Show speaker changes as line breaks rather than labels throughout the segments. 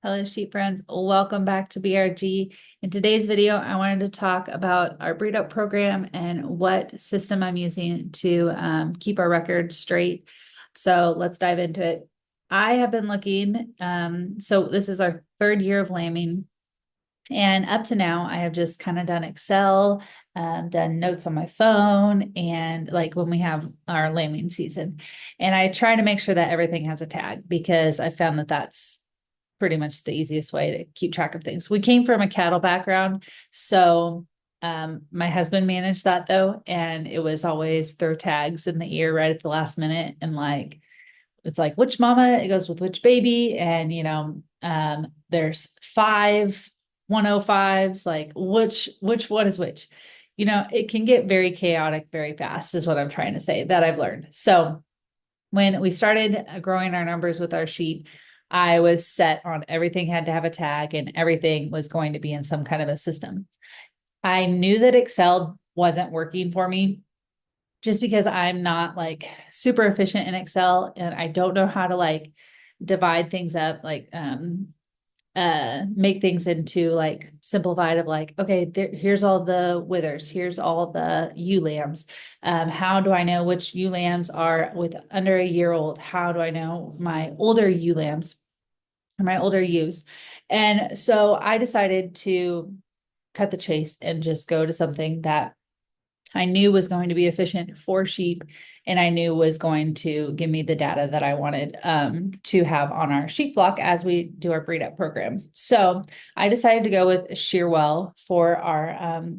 Hello, sheep friends. Welcome back to BRG. In today's video, I wanted to talk about our breed up program and what system I'm using to keep our records straight. So let's dive into it. I have been looking, so this is our third year of lambing. And up to now, I have just kind of done Excel, done notes on my phone, and like when we have our lambing season. And I try to make sure that everything has a tag because I found that that's pretty much the easiest way to keep track of things. We came from a cattle background, so my husband managed that though, and it was always throw tags in the ear right at the last minute, and like it's like which mama it goes with which baby, and there's 5 105s, like which one is which. It can get very chaotic very fast, is what I'm trying to say that I've learned. So when we started growing our numbers with our sheep, I was set on everything had to have a tag and everything was going to be in some kind of a system. I knew that Excel wasn't working for me just because I'm not like super efficient in Excel and I don't know how to like divide things up, like make things into like simplified of like, okay, here's all the withers, here's all the ewe lambs. How do I know which ewe lambs are with under a year old? How do I know my older ewe lambs or my older ewes? And so I decided to cut the chase and just go to something that I knew was going to be efficient for sheep, and I knew was going to give me the data that I wanted to have on our sheep flock as we do our breed up program. So I decided to go with Shearwell for our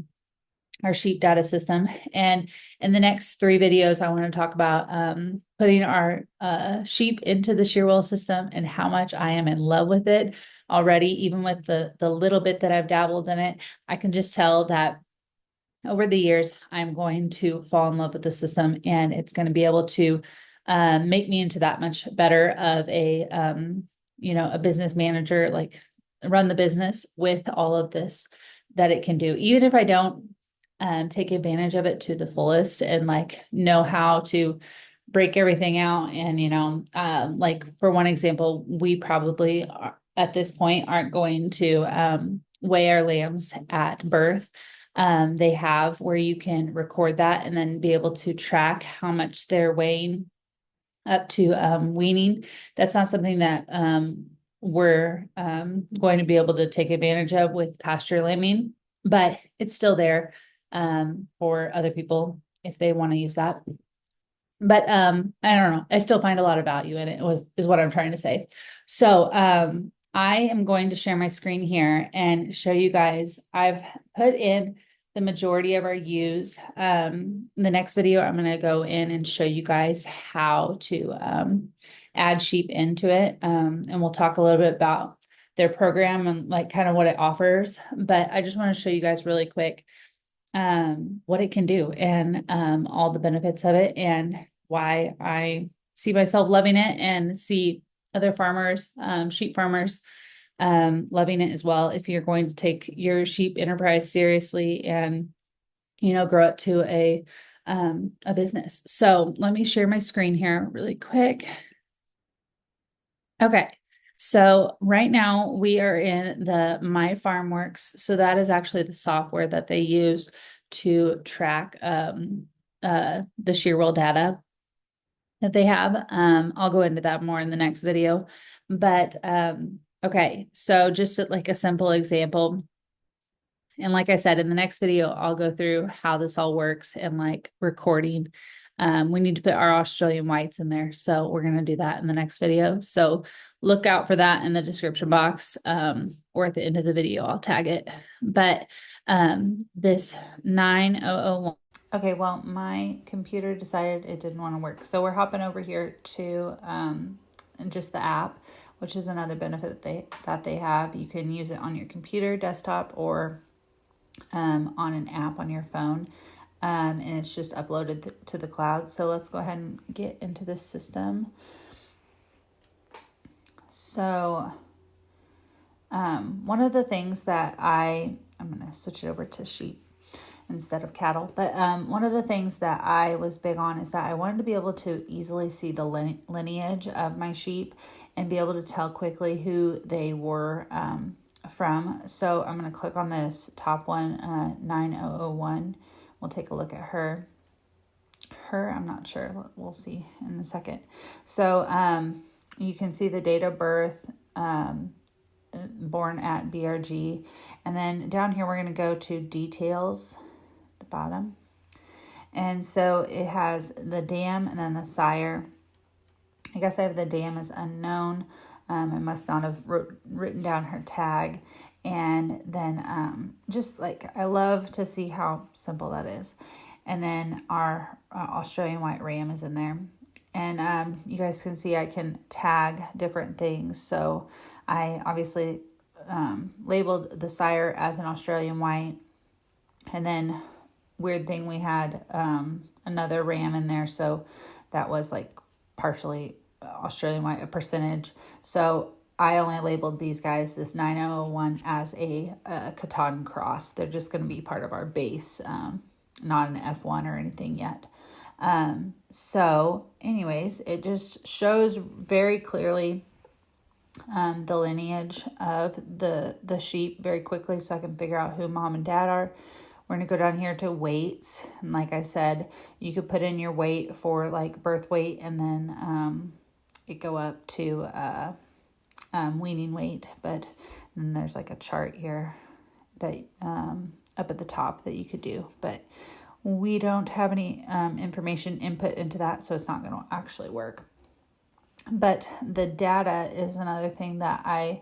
sheep data system. And in the next 3 videos, I want to talk about putting our sheep into the Shearwell system and how much I am in love with it already. Even with the little bit that I've dabbled in it, I can just tell that over the years, I'm going to fall in love with the system, and it's going to be able to make me into that much better of a business manager, like run the business with all of this that it can do. Even if I don't take advantage of it to the fullest and like know how to break everything out. And, like for one example, we probably are, at this point aren't going to weigh our lambs at birth. They have where you can record that and then be able to track how much they're weighing up to weaning. That's not something that we're going to be able to take advantage of with pasture lambing, but it's still there for other people if they want to use that. But I don't know. I still find a lot of value in it, is what I'm trying to say. So I am going to share my screen here and show you guys. I've put in the majority of our ewes. The next video, I'm going to go in and show you guys how to add sheep into it. And we'll talk a little bit about their program and like kind of what it offers. But I just want to show you guys really quick what it can do and all the benefits of it and why I see myself loving it and see other farmers, sheep farmers, loving it as well. If you're going to take your sheep enterprise seriously and, grow it to a business. So let me share my screen here really quick. Okay. So right now we are in the MyFarmWorks. So that is actually the software that they use to track the Shearwell data that they have. I'll go into that more in the next video. But okay, so just like a simple example. And like I said, in the next video, I'll go through how this all works and like recording. We need to put our Australian whites in there. So we're going to do that in the next video. So look out for that in the description box or at the end of the video, I'll tag it. But this 9001. Okay, well, my computer decided it didn't want to work. So we're hopping over here to just the app, which is another benefit that they have. You can use it on your computer, desktop, or on an app on your phone. And it's just uploaded to the cloud. So let's go ahead and get into this system. So one of the things that I'm going to switch it over to sheep instead of cattle. But one of the things that I was big on is that I wanted to be able to easily see the lineage of my sheep and be able to tell quickly who they were from. So I'm going to click on this top one, 9001. We'll take a look at her. I'm not sure. We'll see in a second. So you can see the date of birth, born at BRG. And then down here, we're going to go to details at the bottom. And so it has the dam and then the sire. I guess I have the dam as unknown. I must not have written down her tag. And then just like, I love to see how simple that is. And then our Australian white ram is in there. And you guys can see I can tag different things. So I obviously labeled the sire as an Australian white. And then weird thing, we had another ram in there. So that was like partially Australian white, a percentage. So I only labeled these guys, this 9001, as a Katahdin cross. They're just going to be part of our base, not an F1 or anything yet. So anyways, it just shows very clearly the lineage of the sheep very quickly, so I can figure out who mom and dad are. We're going to go down here to weights. And like I said, you could put in your weight for like birth weight, and then it go up to weaning weight. But then there's like a chart here that up at the top that you could do. But we don't have any information input into that, so it's not going to actually work. But the data is another thing that I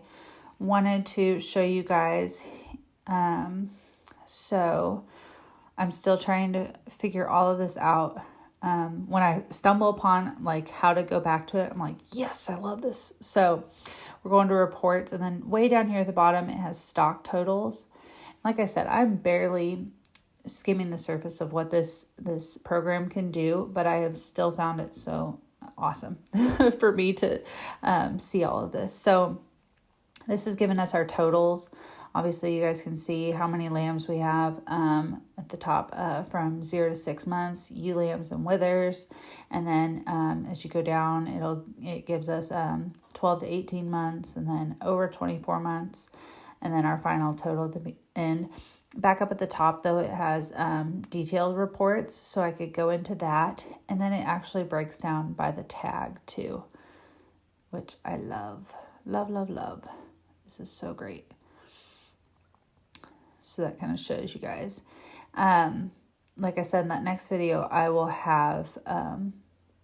wanted to show you guys. So I'm still trying to figure all of this out. When I stumble upon like how to go back to it, I'm like, yes, I love this. So we're going to reports, and then way down here at the bottom, it has stock totals. Like I said, I'm barely skimming the surface of what this program can do, but I have still found it so awesome for me to see all of this. So this has given us our totals. Obviously, you guys can see how many lambs we have at the top from 0 to 6 months, ewe lambs and withers. And then as you go down, it gives us 12 to 18 months, and then over 24 months. And then our final total at the end. Back up at the top, though, it has detailed reports, so I could go into that. And then it actually breaks down by the tag, too, which I love. Love, love, love. This is so great. So that kind of shows you guys. Like I said, in that next video, I will have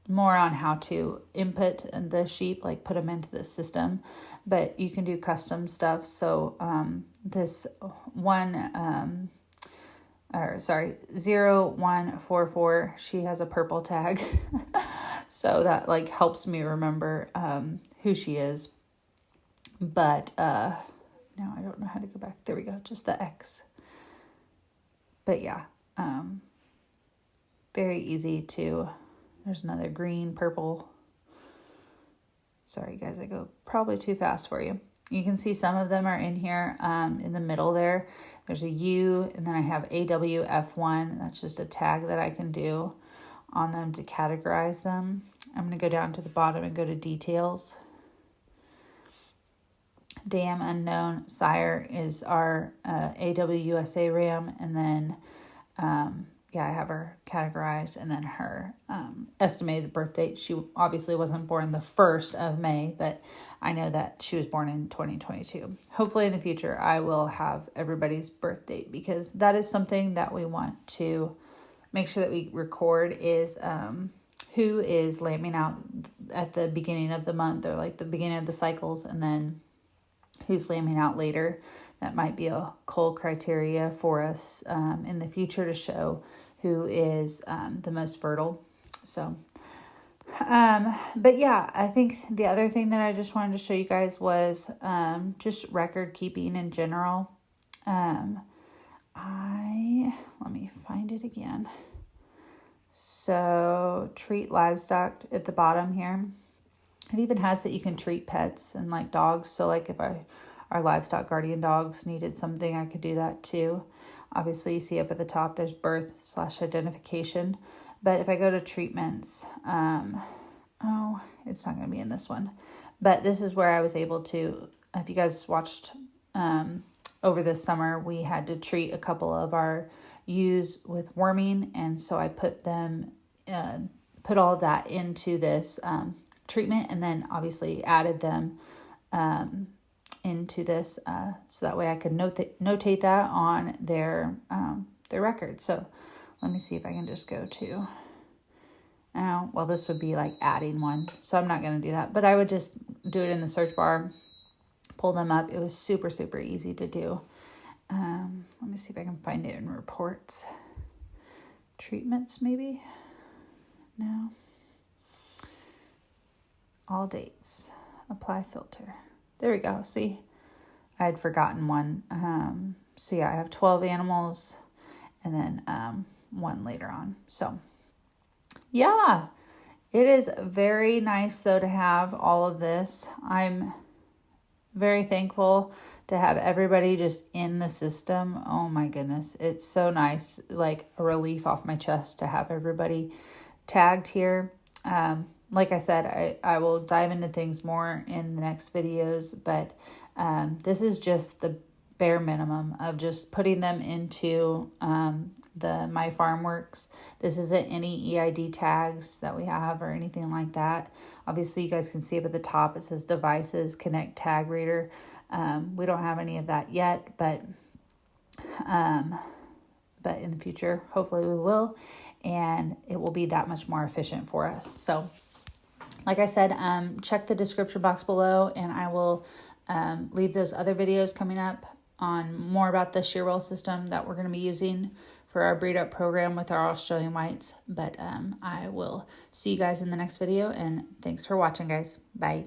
more on how to input the sheep, like put them into the system. But you can do custom stuff. So this 0144, she has a purple tag. So that like helps me remember who she is. But now I don't know how to go back. There we go. Just the X. But yeah, very easy to, there's another green, purple. Sorry guys, I go probably too fast for you. You can see some of them are in here in the middle there. There's a U, and then I have AWF1. That's just a tag that I can do on them to categorize them. I'm going to go down to the bottom and go to details. Dam unknown, sire is our AWUSA ram, and then I have her categorized, and then her estimated birth date. She obviously wasn't born the 1st of May, but I know that she was born in 2022. Hopefully in the future I will have everybody's birth date, because that is something that we want to make sure that we record, is who is lambing out at the beginning of the month, or like the beginning of the cycles, and then who's lambing out later. That might be a cull criteria for us in the future to show who is the most fertile. So, but yeah, I think the other thing that I just wanted to show you guys was just record keeping in general. Let me find it again. So treat livestock at the bottom here. It even has that you can treat pets and like dogs. So like if our livestock guardian dogs needed something, I could do that too. Obviously you see up at the top, there's birth/identification. But if I go to treatments, it's not going to be in this one. But this is where I was able to, if you guys watched over this summer, we had to treat a couple of our ewes with worming. And so I put all of that into this treatment, and then obviously added them into this so that way I could notate that on their record. So let me see if I can just go to, well, this would be like adding one, so I'm not going to do that, but I would just do it in the search bar, pull them up. It was super, super easy to do. Let me see if I can find it in reports. Treatments, maybe? No. All dates. Apply filter. There we go. See, I had forgotten one. So yeah, I have 12 animals and then one later on. So yeah, it is very nice though to have all of this. I'm very thankful to have everybody just in the system. Oh my goodness. It's so nice, like a relief off my chest to have everybody tagged here. Like I said, I will dive into things more in the next videos, but this is just the bare minimum of just putting them into the MyFarmWorks. This isn't any EID tags that we have or anything like that. Obviously, you guys can see up at the top, it says devices, connect tag reader. We don't have any of that yet, but in the future, hopefully we will, and it will be that much more efficient for us. So like I said, check the description box below, and I will leave those other videos coming up on more about the Shearwell system that we're going to be using for our breed up program with our Australian whites. But I will see you guys in the next video, and thanks for watching, guys. Bye.